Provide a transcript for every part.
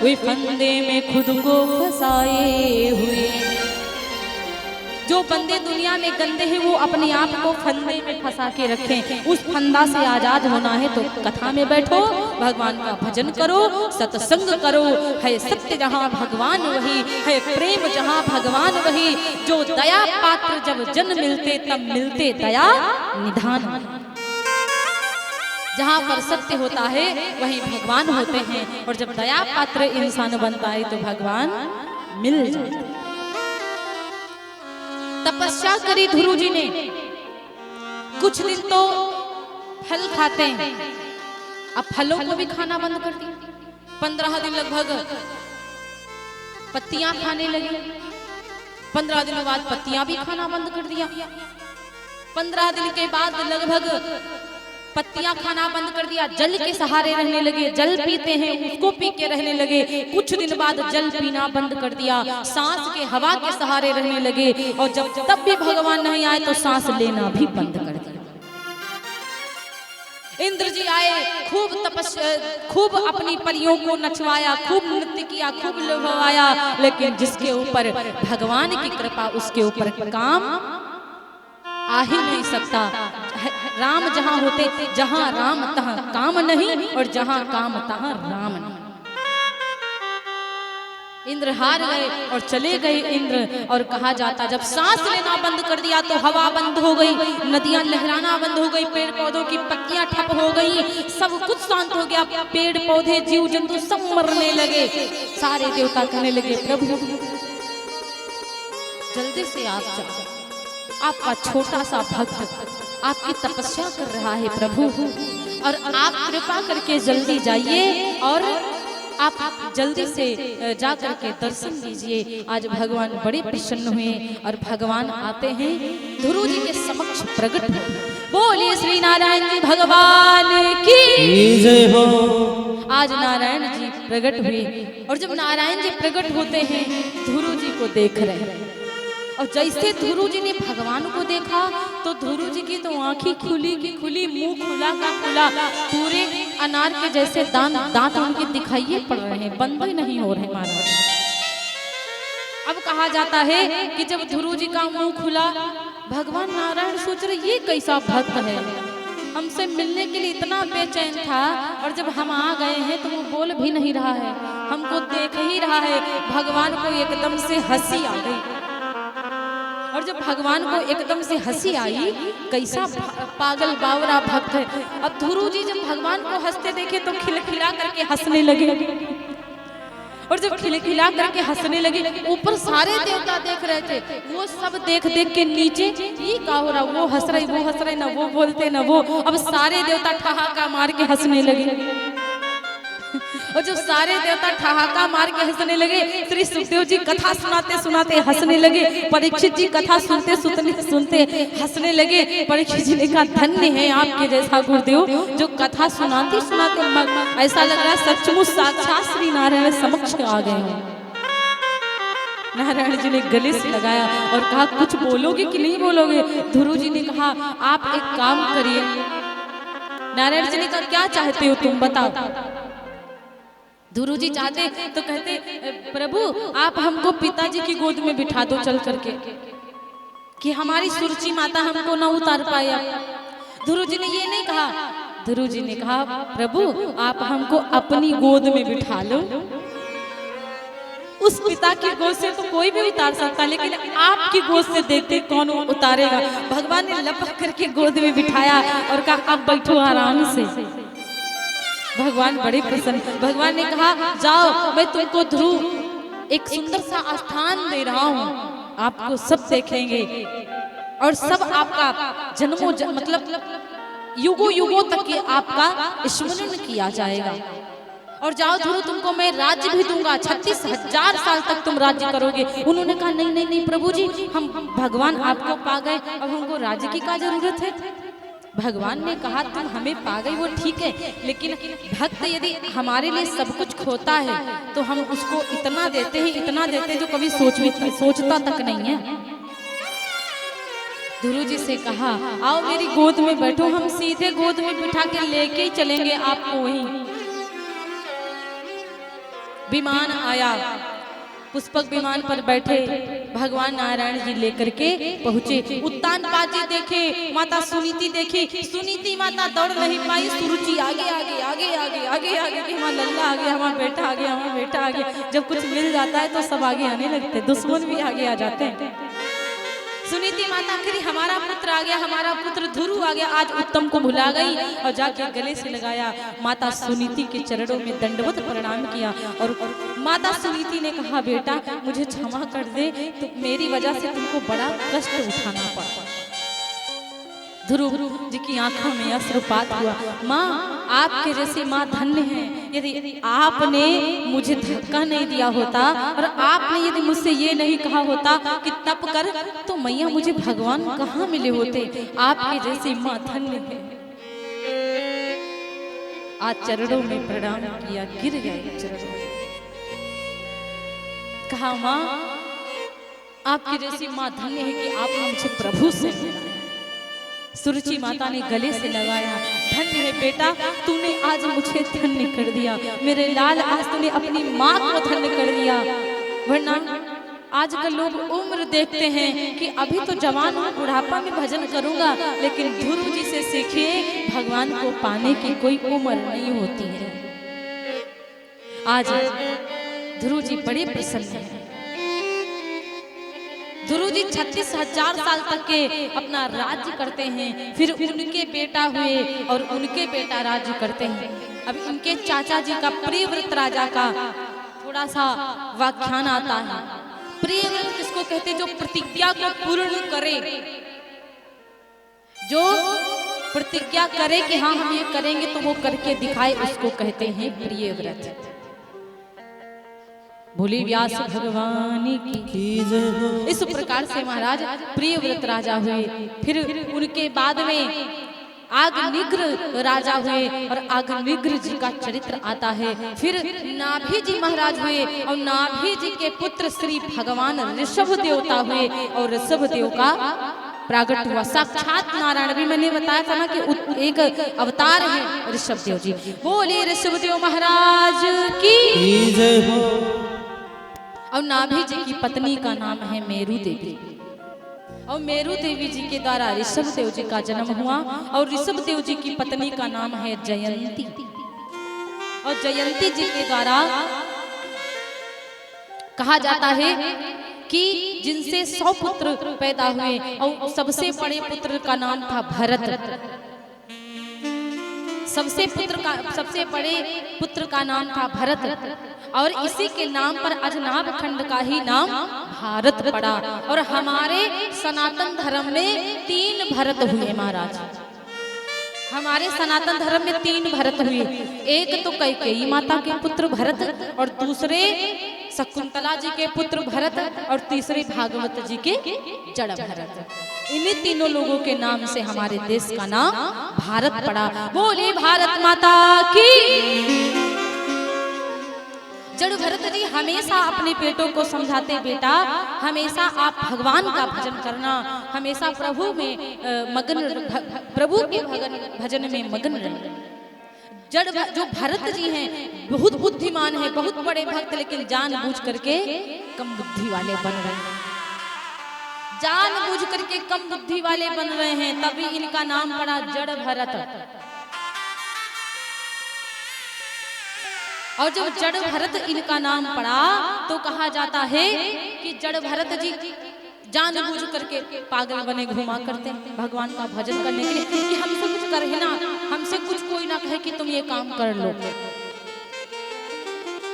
वे फंदे में खुद को फंसाए हुए। जो बंदे दुनिया में गंदे हैं वो अपने आप को फंदे में फंसा के रखें। उस फंदा से आजाद होना है तो कथा में बैठो, भगवान का भजन करो, सत्संग करो। है सत्य जहाँ भगवान वही, है प्रेम जहाँ भगवान वही। जो दया पात्र जब जन मिलते तब मिलते दया निधान। जहाँ पर सत्य होता है वहीं भगवान होते हैं, और जब दया पात्र इंसान बनता है तो भगवान मिल जाते हैं। तपस्या करी ध्रुव जी ने, कुछ दिन तो फल खाते हैं, अब फलों को भी खाना बंद कर दिया। 15 दिन लगभग पत्तियां खाने लगे। 15 दिनों बाद पत्तियां भी खाना बंद कर दिया। 15 दिन के बाद लगभग पत्तियां खाना बंद कर दिया, जल के सहारे रहने लगे। जल पीते हैं उसको पी के रहने लगे। कुछ दिन बाद जल पीना बंद कर दिया, सांस के हवा के सहारे रहने लगे। और जब तब भी भगवान नहीं आए तो सांस लेना भी बंद कर दिया। इंद्र जी आए, खूब तपस्या, खूब अपनी परियों को नचवाया, खूब नृत्य किया, खूब लुभाया, लेकिन जिसके ऊपर भगवान की कृपा उसके ऊपर काम आ ही नहीं सकता। राम जहां होते, जहां राम तहां काम नहीं, और जहां काम तहां राम नहीं। इंद्र हार गए और चले गए इंद्र। और कहा जाता जब सांस लेना बंद कर दिया तो हवा बंद हो गई, नदियां लहराना बंद हो गई, पेड़ पौधों की पत्तियां ठप हो गई, सब कुछ शांत हो गया। पेड़ पौधे जीव जंतु सब मरने लगे। सारे देवता कहने लगे प्रभु जल्दी से आप जाओ, आपका छोटा सा भक्त आपकी तपस्या कर रहा है प्रभु, और आप कृपा करके जल्दी जाइए और आप जल्दी से जा करके दर्शन दीजिए। आज भगवान बड़े प्रसन्न हुए और भगवान आते हैं ध्रुव जी के समक्ष प्रकट हो। बोलिए श्री नारायण जी भगवान की जय हो। आज नारायण जी प्रकट हुए, और जब नारायण जी प्रकट होते हैं ध्रुव जी को देख रहे हैं। और जैसे ध्रुव जी ने भगवान को देखा तो ध्रुव जी की तो आंखें खुली की खुली, मुंह खुला का खुला, पूरे अनार के जैसे दांत उनके दिखाइए पड़ रहे हैं, बंद ही नहीं हो रहे महाराज। अब कहा जाता है कि जब ध्रुव जी का मुंह खुला, भगवान नारायण सोच रहे ये कैसा भक्त है, हमसे मिलने के लिए इतना बेचैन था, और जब हम आ गए हैं तो वो बोल भी नहीं रहा है, हमको देख ही रहा है। भगवान को एकदम से हंसी आ गई, और जब भगवान को एकदम से हंसी आई, कैसा पागल बावरा भक्त है। अब ध्रुव जी जब भगवान को हंसते देखे तो खिलखिला करके हंसने लगे, और जब खिलखिला करके हंसने लगे, ऊपर सारे देवता देख रहे थे, वो सब देख देख के नीचे ये क्या हो रहा, वो हंस रहे ना वो बोलते ना वो। अब सारे देवता ठहाका मार के हंसने लगे, और जो सारे देवता ठहाका मार के हंसने लगे, श्री सुखदेव जी कथा सुनाते सुनाते हंसने लगे, परीक्षित जी कथा सुनते सुनते हंसने लगे। परीक्षित जी ने कहा धन्य है आपके जैसा गुरुदेव जो कथा सुनाते सुनाते ऐसा लग रहा है सचमुच साक्षात श्री नारायण समक्ष आ गए हैं। नारायण जी ने गले से लगाया और कहा कुछ बोलोगे कि नहीं बोलोगे। ध्रुव जी ने कहा आप एक काम करिए। नारायण जी ने कहा क्या चाहते हो तुम बताओ। ध्रुव जी चाहते तो कहते प्रभु आप हमको पिताजी की गोद में बिठा दो चल करके, कि हमारी सुरुचि माता हमको न उतार पाया। ध्रुव जी ने ये नहीं कहा, ध्रुव जी ने कहा प्रभु आप हमको अपनी गोद में बिठा लो। उस पिता की गोद से तो कोई भी उतार सकता, लेकिन आपकी गोद से देखते कौन उतारेगा। भगवान ने लपक करके गोद में बिठाया और कहा अब बैठो आराम से। भगवान बड़े प्रसन्न। भगवान ने कहा जाओ मैं तुमको ध्रुव एक सुंदर सा स्थान दे रहा हूँ, आपको सब देखेंगे और सब आपका जन्मों मतलब युगों युगों तक के आपका स्मरण किया जाएगा। और जाओ ध्रुव तुमको मैं राज्य भी दूंगा, 36,000 साल तक तुम राज्य करोगे। उन्होंने कहा नहीं नहीं नहीं प्रभु जी हम भगवान आपको पा गए, अब हमको राज्य की क्या जरूरत है। भगवान ने कहा तुम हमें पा गई वो ठीक है, लेकिन भक्त यदि हमारे लिए सब कुछ खोता है तो हम उसको इतना देते हैं इतना देते हैं जो कभी सोचता तक नहीं है। ध्रुव जी से कहा आओ मेरी गोद में बैठो, हम सीधे गोद में बिठा के लेके ही चलेंगे आपको वहीं। विमान आया, पुष्पक विमान पर बैठे भगवान नारायण जी लेकर के पहुंचे। उत्तान पाजी देखे, माता सुनीति देखी, सुनीति माता दौड़ नहीं पाई, सुरुचि आगे आगे आगे आगे आगे आगे कि हमारा लल्ला आ गया, हमारा बेटा आ गया, हमारा बेटा आ गया। जब कुछ मिल जाता है तो सब आगे आने लगते, दुश्मन भी आगे आ जाते हैं। सुनीति माता आखिर हमारा पुत्र आ गया, हमारा पुत्र ध्रुव आ गया, आज उत्तम को भुला गई और जाके गले से लगाया। माता सुनीति के चरणों में दंडवत प्रणाम किया और माता सुनीति ने कहा, बेटा मुझे क्षमा कर दे, तो मेरी वजह से तुमको बड़ा कष्ट उठाना पड़ा। ध्रुव जी की आंखों में अश्रुपात हुआ। माँ आपके जैसी माँ धन्य है, यदि आपने मुझे धक्का नहीं दिया होता और आपने यदि मुझसे ये नहीं कहा होता कि तप कर, तो मैया मुझे भगवान कहाँ मिले होते। आपके जैसी माँ धन्य है। आज चरणों में प्रणाम किया, गिर गए चरणों में, कहा माँ आपकी जैसी माँ धन्य है कि आपने मुझे प्रभु से मिला। सुरुचि माता ने गले से लगाया, धन्य है बेटा, तूने आज मुझे धन्य कर दिया, मेरे लाल आज तूने अपनी माँ को धन्य कर दिया। वरना आजकल लोग उम्र देखते हैं कि अभी तो जवान हूँ, बुढ़ापा में भजन करूंगा, लेकिन ध्रुव जी से सीखिए भगवान को पाने की कोई उम्र नहीं होती है। आज ध्रुव जी बड़े प्रसन्न हैं। ध्रुव जी 36,000 साल तक के अपना राज्य करते हैं, फिर उनके बेटा हुए और उनके बेटा राज्य करते हैं। अब उनके चाचा जी का प्रियव्रत राजा का थोड़ा सा व्याख्यान आता है। प्रियव्रत किसको कहते हैं? जो प्रतिज्ञा को पूर्ण करे, जो प्रतिज्ञा करे कि हाँ हम ये करेंगे तो वो करके दिखाए, उसको कहते हैं प्रियव्रत। भोले व्यास भगवान की इस प्रकार से महाराज प्रियव्रत राजा हुए। फिर उनके बाद में आग्निग्र राजा हुए और आग्निग्र जी का चरित्र आता है। फिर नाभि जी महाराज हुए और नाभि जी के पुत्र श्री भगवान ऋषभ देवता हुए और ऋषभ देव का प्रागट हुआ साक्षात नारायण। भी मैंने बताया था ना कि एक अवतार है ऋषभ देव जी। बोले ऋषभ देव महाराज की जय हो। और नाभि जी की पत्नी का नाम है मेरू देवी और मेरू देवी जी के द्वारा ऋषभ देव जी का जन्म हुआ और ऋषभ देव जी की पत्नी का नाम है जयंती और जयंती जी के द्वारा कहा जाता है कि जिनसे 100 पुत्र पैदा हुए और सबसे बड़े पुत्र का नाम था भरत। सबसे बड़े पुत्र का नाम था भरत और इसी के नाम पर अजनाब खंड का ही नाम भारत पड़ा। और हमारे सनातन धर्म में 3 भरत हुए महाराज। हमारे सनातन धर्म में 3 भरत हुए। एक तो कैकेयी माता के पुत्र भरत और दूसरे शकुंतला जी के पुत्र भरत और तीसरे भागवत जी के जड़ भरत। इन्हीं तीनों लोगों के नाम से हमारे देश का नाम भारत पड़ा। बोले भारत माता की। जड़ भरत जी हमेशा अपने बेटों को समझाते, बेटा हमेशा आप भगवान का भजन करना, हमेशा प्रभु में मगन, प्रभु के भजन में मगन रहना। जड़ जो भरत जी हैं बहुत बुद्धिमान है, बहुत बड़े भक्त, लेकिन जानबूझ करके कम बुद्धि वाले बन रहे हैं। जानबूझ करके कम बुद्धि वाले बन रहे हैं, तभी इनका नाम पड़ा जड़ भरत। और जब जड़ भरत इनका नाम पड़ा तो कहा जाता है कि जड़ भरत जी जानबूझ करके पागल बने घुमा करते हैं भगवान का भजन करने के लिए कि हमसे कुछ करे ना, हमसे कुछ कोई ना कहे कि तुम ये काम कर लो।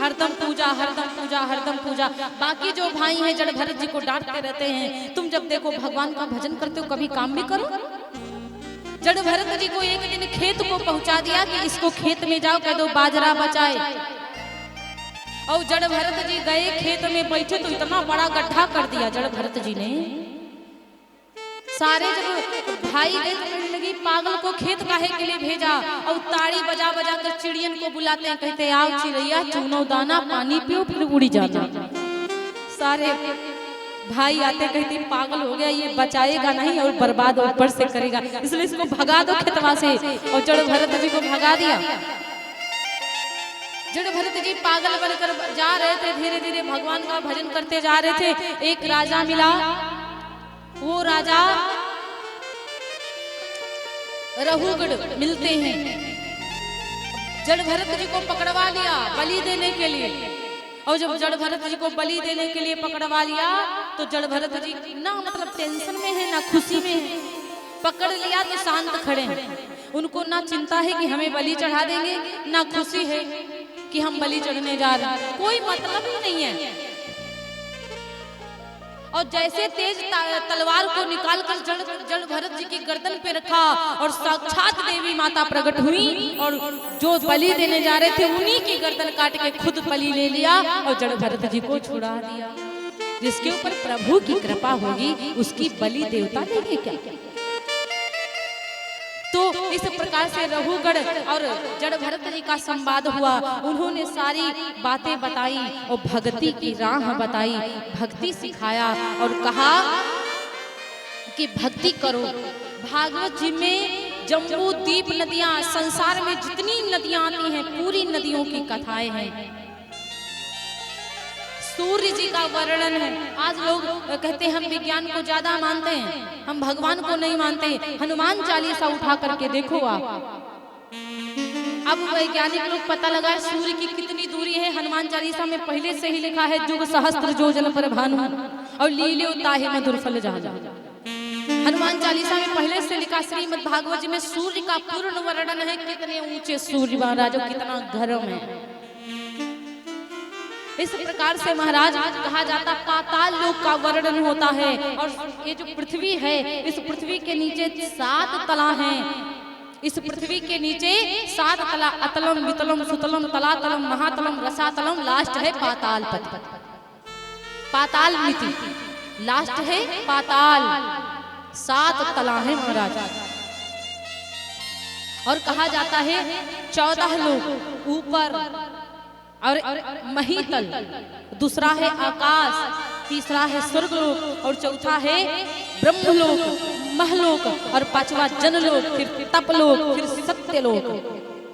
हरदम पूजा हरदम पूजा हरदम पूजा। बाकी जो भाई हैं जड़ भरत जी को डांटते रहते हैं, तुम जब देखो भगवान का भजन करते हो कभी काम भी करो। जड़ भरत जी को एक दिन खेत को पहुंचा दिया कि इसको खेत में जाओ, कह दो बाजरा बचाए। और जड़ भरत जी गए खेत में बैठे तो इतना बड़ा गड्ढा कर दिया जड़ भरत जी ने। सारे जब भाई गए तो कहने लगी पागल को खेत काहे के लिए भेजा। और ताड़ी बजा बजा कर चिड़ियन को बुलाते हैं, कहते आओ चिड़ैया चुनो दाना पानी पियो फिर उड़ी जाना। सारे भाई आते कहते पागल हो गया, ये बचाएगा नहीं और बर्बाद ऊपर से करेगा, इसलिए इसको भगा दो खेतवा से। और जड़ भरत जी को भगा दिया। जड़ भरत जी पागल बनकर जा रहे थे, धीरे धीरे भगवान का भजन करते जा रहे थे। एक राजा मिला, वो राजा रहुगढ़ मिलते हैं। जड़ भरत जी को पकड़वा लिया बलि देने के लिए, और जब जड़ भरत जी को बलि देने के लिए पकड़वा लिया तो जड़ भरत जी ना मतलब टेंशन में है ना खुशी में है। पकड़ लिया तो शांत खड़े हैं, उनको ना चिंता है कि हमें बलि चढ़ा देंगे, ना खुशी है कि हम बलि चढ़ने जा रहे हैं, कोई मतलब ही नहीं है। और जैसे तेज तलवार को निकालकर जड़ भरत जी की गर्दन पे रखा और साक्षात देवी माता प्रकट हुई और जो बलि देने जा रहे थे उन्हीं की गर्दन काट के खुद बलि ले लिया और जड़ भरत जी को छुड़ा दिया। जिसके ऊपर प्रभु की कृपा होगी उसकी बलि देवता देंगे क्या? तो इस प्रकार से रहुगढ़ और जड़ भरत जी का संवाद हुआ। उन्होंने सारी बातें बताई और भक्ति की राह बताई, भक्ति सिखाया और कहा कि भक्ति करो। भागवत जी में जम्बू द्वीप नदियां, संसार में जितनी नदियां आती हैं पूरी नदियों की कथाएं हैं। सूर्य जी का वर्णन है। आज लोग कहते हैं हम विज्ञान को ज्यादा मानते हैं, हम भगवान को नहीं मानते। हनुमान चालीसा उठा करके देखो आप, अब वैज्ञानिक लोग पता लगा सूर्य की कितनी दूरी है। हनुमान चालीसा में पहले से ही लिखा है जुग सहस्त्र योजन पर भानु और लील्यो ताहि मधुर फल जाजा। हनुमान चालीसा में पहले से लिखा। श्रीमद् भागवत जी में सूर्य का पूर्ण वर्णन है, कितने ऊंचे सूर्य महाराज, कितना गर्म है। इस प्रकार से महाराज कहा जाता पाताल लोक का वर्णन होता है। और ये जो पृथ्वी है, इस पृथ्वी के नीचे 7 तला हैं। इस पृथ्वी के नीचे 7 तला, अतलम वितलम सुतलम तलातलम महातलम रसातलम, लास्ट है पाताल पति, पाताल मिति, लास्ट है पाताल। 7 तला है महाराज। और कहा जाता है 14 लोग ऊपर और महीतल, दूसरा है आकाश, तीसरा है स्वर्गलोक और चौथा है ब्रह्मलोक, महलोक और 5वां जनलोक, फिर तपलोक, फिर सत्यलोक,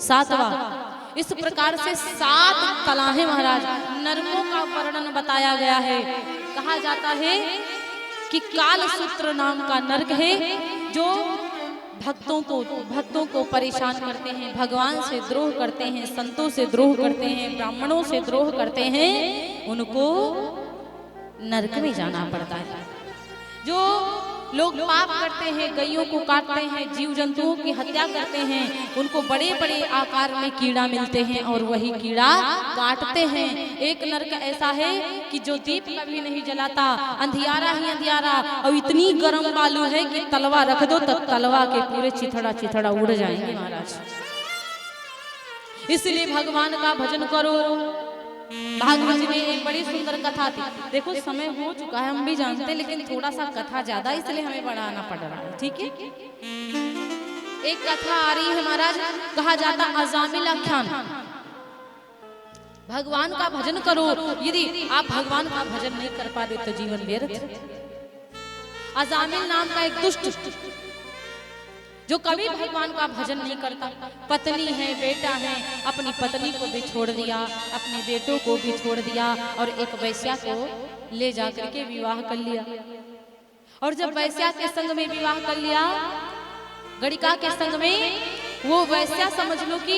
7वां। इस प्रकार से 7 तला है महाराज। नरकों का वर्णन बताया गया है। कहा जाता है कि कालसूत्र नाम का नरक है जो भक्तों को परेशान करते हैं, भगवान से द्रोह करते हैं, संतों से द्रोह करते हैं, ब्राह्मणों से द्रोह करते हैं, उनको नरक में जाना पड़ता है। जो लोग पाप करते हैं, गैयों को काटते हैं, जीव जंतुओं की हत्या करते हैं, उनको बड़े बड़े आकार में कीड़ा मिलते हैं और वही कीड़ा काटते हैं। एक नरक ऐसा है कि जो दीप कभी नहीं जलाता, अंधियारा ही अंधियारा, और इतनी गर्म बालू है कि तलवा रख दो तो तलवा के पूरे चिथड़ा चिथड़ा उड़ जाएंगे महाराज। इसलिए भगवान का भजन करो। भागवत में एक बड़ी सुंदर कथा थी। देखो समय हो चुका है, हम भी जानते हैं, लेकिन थोड़ा सा कथा ज्यादा इसलिए हमें बढ़ाना पड़ रहा है, ठीक है। एक कथा आ रही है महाराज, कहा जाता अजामिल आख्यान। भगवान का भजन करो। यदि आप भगवान का भजन नहीं कर पाते तो जीवन व्यर्थ। अजामिल नाम का एक दुष्ट जो कभी भगवान का भजन नहीं करता, पत्नी है, बेटा है, अपनी पत्नी को भी छोड़ दिया, अपने बेटों को भी छोड़ दिया और एक वैश्या को ले जाकर के विवाह कर लिया। और जब वैश्या के संग में विवाह कर लिया, गणिका के संग में, वो वैश्या समझ लो कि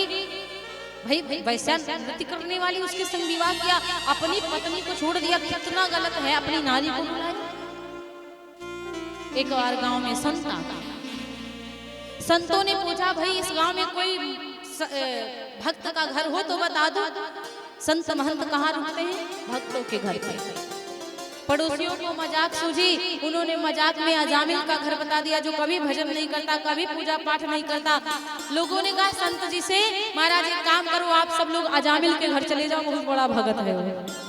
भाई वैश्या नृत्य करने वाली, उसके संग विवाह किया, अपनी पत्नी को छोड़ दिया, कितना गलत है। अपनी नारी को बुलाया। एक बार गांव में संत आ, संतों ने पूछा भाई इस गांव में कोई भक्त का घर हो तो बता दो। संत महंत कहाँ रुकते हैं? भक्तों के घर पे। पड़ोसियों को मजाक सूझी, उन्होंने मजाक में अजामिल का घर बता दिया जो कभी भजन नहीं करता, कभी पूजा पाठ नहीं करता। लोगों ने कहा संत जी से, महाराज एक काम करो, आप सब लोग अजामिल के घर चले जाओ, बहुत बड़ा भगत है।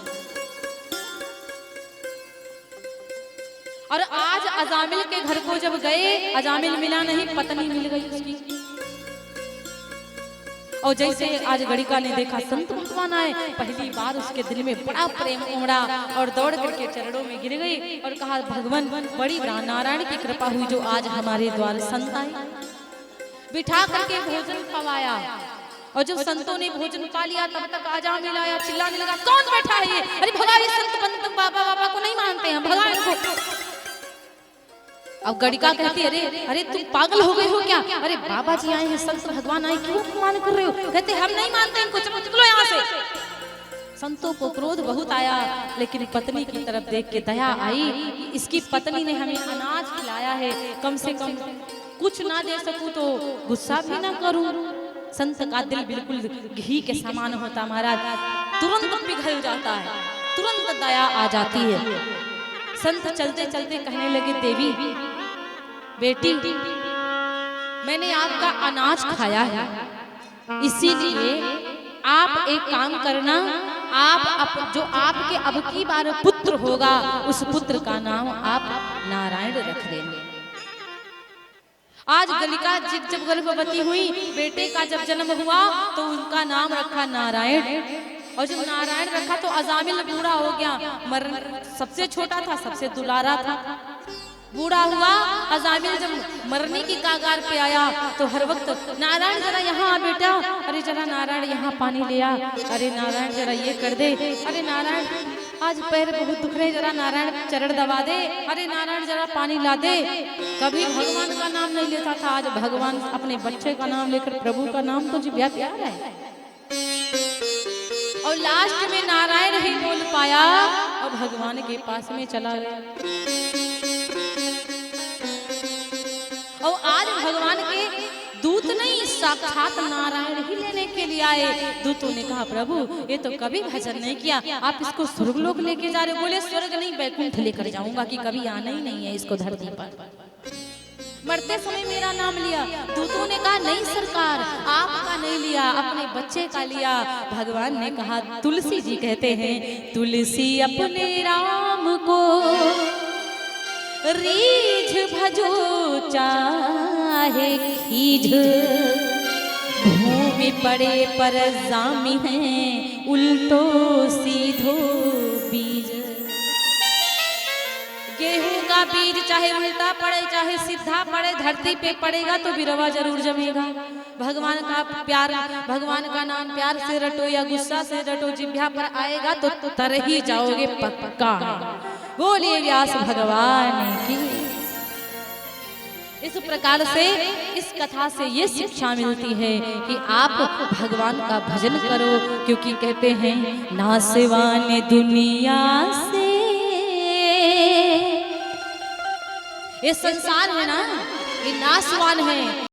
और आज अजामिल के घर को जब गए, अजामिल मिला नहीं, पत्नी मिल गई उसकी। और जैसे आज गणिका ने देखा संत भगवान आए, पहली बार उसके दिल में बड़ा प्रेम उमड़ा और दौड़ करके चरणों में गिर गई और कहा भगवान बड़ी नारायण की कृपा हुई जो आज हमारे द्वार संत आए। बिठा करके भोजन खवाया और जब संतों ने भोजन पा लिया तब तक आजामिल आया, चिल्लाने लगा, कौन बैठा है ये? अरे भगा ये संत बंत बाबा बाबा को नहीं मानते हैं, भगा इनको। अब गड़िका कहती, अरे अरे तुम पागल हो गए हो क्या? अरे बाबा जी आए हैं, संत भगवान आए, क्यों अपमान कर रहे हो? कहते हम नहीं मानते इनको, चलो निकलो यहाँ से। संतों को क्रोध बहुत आया, लेकिन पत्नी की तरफ देख के दया आई। इसकी पत्नी ने हमें अनाज खिलाया है, कम से कम कुछ ना दे सकूं तो गुस्सा भी ना करूं। संत का दिल बिल्कुल घी के समान होता महाराज, तुरंत पिघल जाता है, तुरंत दया आ जाती है। संत चलते चलते कहने लगे, देवी बेटी मैंने आपका अनाज खाया है, इसीलिए आप एक काम करना, आप जो आपके अब की बार पुत्र होगा उस पुत्र का नाम आप नारायण रख देंगे। आज गलिका जब गर्भवती हुई, बेटे का जब जन्म हुआ तो उनका नाम रखा नारायण। और जब नारायण रखा तो अजामिल बूढ़ा हो गया, सबसे छोटा था, सबसे दुलारा था, बूढ़ा हुआ। अजामिल जब मरने की कागार पे आया तो हर वक्त, नारायण जरा यहाँ आ बेटा, अरे जरा नारायण यहाँ पानी ले आ, अरे नारायण जरा ये कर दे, अरे नारायण आज पैर बहुत दुख रहे, जरा नारायण चरण दबा दे, अरे नारायण जरा पानी ला दे। कभी भगवान का नाम नहीं लेता था, आज भगवान अपने बच्चे का नाम लेकर, प्रभु का नाम तो जिब्या प्यार है। और लास्ट में नारायण ही बोल पाया और भगवान के पास में चला गया। और आज भगवान के दूत नहीं, साक्षात नारायण ही लेने के लिए आए। दूतों ने कहा, प्रभु ये तो कभी भजन नहीं किया, आप इसको स्वर्गलोक लेके जा रहे हो। बोले स्वर्ग नहीं, बैकुंठ लेकर जाऊंगा, कि कभी आना ही नहीं है इसको धरती पर। मरते समय मेरा नाम लिया। दूतों ने कहा, नहीं सरकार, आपका नहीं लिया, अपने बच्चे का लिया। भगवान ने कहा, तुलसी जी कहते हैं, तुलसी अपने राम को रीझ भजो चाहे खीझ, भूमि पड़े पर जामी है, उल्टो सीधो बीज। गेहूं का बीज चाहे उल्टा पड़े चाहे सीधा पड़े, धरती पे पड़ेगा तो बिरवा जरूर जमेगा। भगवान का प्यार, भगवान का नाम प्यार से रटो या गुस्सा से रटो, जिह्वा पर आएगा तो तर ही जाओगे पक्का। बोलिए व्यास भगवान की। इस प्रकार से इस कथा से ये शिक्षा मिलती है कि आप भगवान का भजन करो, क्योंकि कहते हैं नासवान दुनिया से, ये संसार है ना, ये नासवान है।